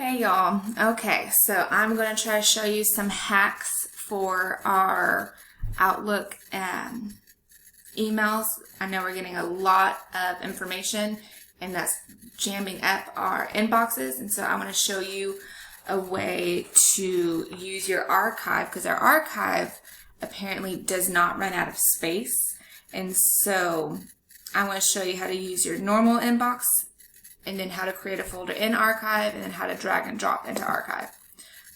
Hey y'all. Okay, so I'm going to try to show you some hacks for our Outlook emails. I know we're getting a lot of information and that's jamming up our inboxes, and so I want to show you a way to use your archive, because our archive apparently does not run out of space. And so I want to show you how to use your normal inbox, and then how to create a folder in archive, and then how to drag and drop into archive.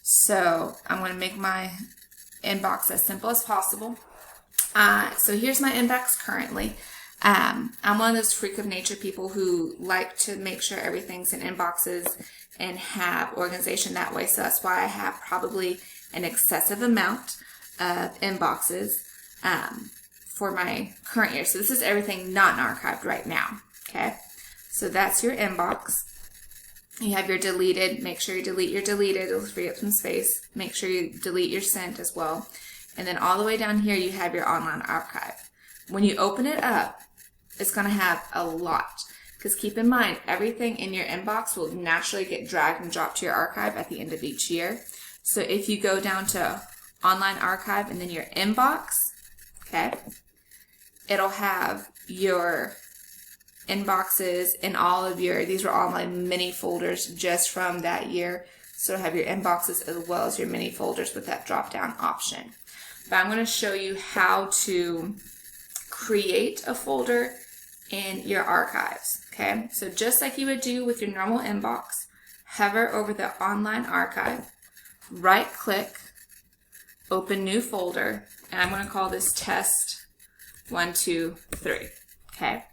So I'm going to make my inbox as simple as possible. So here's my inbox currently. I'm one of those freak of nature people who like to make sure everything's in inboxes and have organization that way. So that's why I have probably an excessive amount of inboxes for my current year. So this is everything not archived right now. Okay. So that's your inbox. You have your deleted. Make sure you delete your deleted. It'll free up some space. Make sure you delete your sent as well. And then all the way down here, you have your online archive. When you open it up, it's going to have a lot. Because keep in mind, everything in your inbox will naturally get dragged and dropped to your archive at the end of each year. So if you go down to online archive and then your inbox, okay, it'll have your inboxes and all of your, these were all my mini folders just from that year. So have your inboxes as well as your mini folders with that drop down option. But I'm going to show you how to create a folder in your archives. Okay, so just like you would do with your normal inbox, hover over the online archive, right click, open new folder, and I'm going to call this test 1, 2, 3. Okay.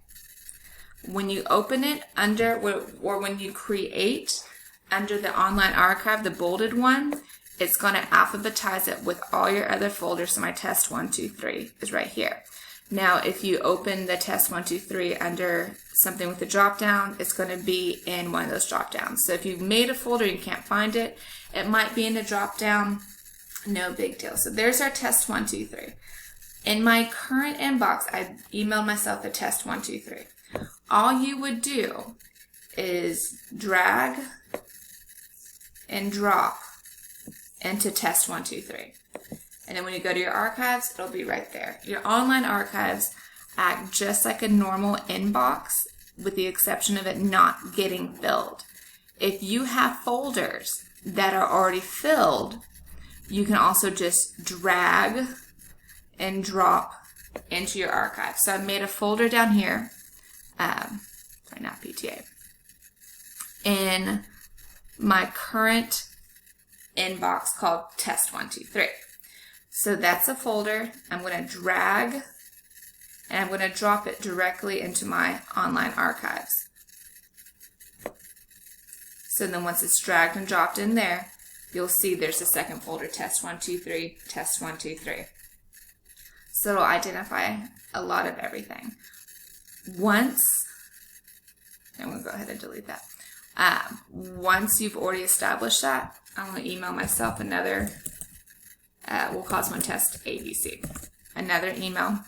When you open it under, or when you create under the online archive, the bolded one, it's going to alphabetize it with all your other folders. So my test 1, 2, 3 is right here. Now, if you open the test 1, 2, 3 under something with a drop down, it's going to be in one of those drop downs. So if you've made a folder and you can't find it, it might be in the drop down. No big deal. So there's our test 1, 2, 3. In my current inbox, I emailed myself a test 1, 2, 3. All you would do is drag and drop into test 1, 2, 3. And then when you go to your archives, it'll be right there. Your online archives act just like a normal inbox, with the exception of it not getting filled. If you have folders that are already filled, you can also just drag and drop into your archive. So I've made a folder down here. Sorry, not PTA. In my current inbox called test 1, 2, 3. So that's a folder. I'm going to drag and I'm going to drop it directly into my online archives. So then once it's dragged and dropped in there, you'll see there's a second folder, test 1, 2, 3, test 1, 2, 3. So it'll identify a lot of everything. Once, I'm going to go ahead and delete that. Once you've already established that, I'm going to email myself another, we'll call this one test ABC. Another email.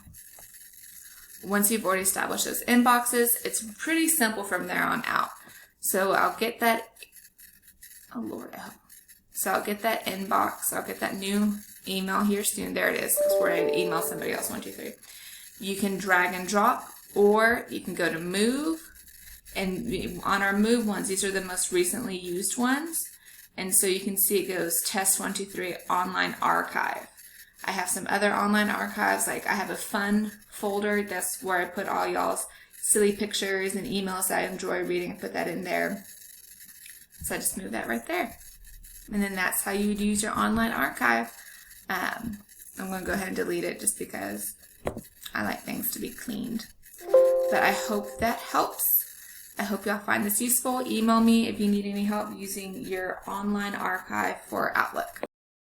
Once you've already established those inboxes, it's pretty simple from there on out. So I'll get that, oh Lord, so I'll get that inbox, I'll get that new email here soon. There it is. That's where I email somebody else, 1, 2, 3. You can drag and drop, or you can go to move, and on our move ones, these are the most recently used ones, and so you can see it goes test 1, 2, 3 online archive. I have some other online archives, like I have a fun folder. That's where I put all y'all's silly pictures and emails that I enjoy reading and put that in there. So I just move that right there, and then that's how you would use your online archive. I'm going to go ahead and delete it just because I like things to be cleaned. But I hope that helps. I hope y'all find this useful. Email me if you need any help using your online archive for Outlook.